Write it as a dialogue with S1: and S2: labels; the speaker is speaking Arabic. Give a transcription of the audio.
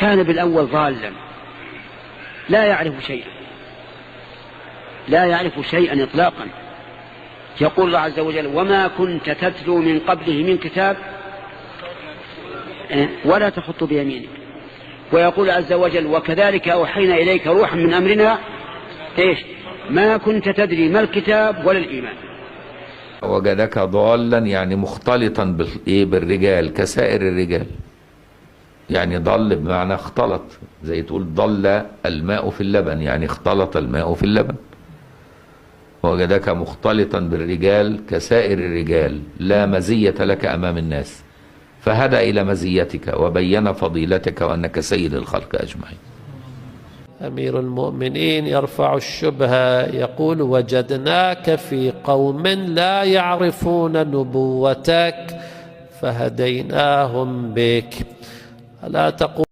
S1: كان بالأول ضالا لا يعرف شيئا، لا يعرف شيئا إطلاقا. يقول الله عز وجل: وما كنت تتلو من قبله من كتاب ولا تخط بيمينك. ويقول عز وجل: وكذلك أوحينا إليك روحا من أمرنا ما كنت تدري ما الكتاب ولا الإيمان.
S2: وجدك ضالا يعني مختلطا بالرجال كسائر الرجال، يعني ضل بمعنى اختلط، زي تقول ضل الماء في اللبن، يعني اختلط الماء في اللبن. وجدك مختلطا بالرجال كسائر الرجال، لا مزية لك أمام الناس، فهدى إلى مزيتك وبين فضيلتك وأنك سيد الخلق أجمعين.
S3: أمير المؤمنين يرفع الشبهة، يقول: وجدناك في قوم لا يعرفون نبوتك فهديناهم بك. ألا تقول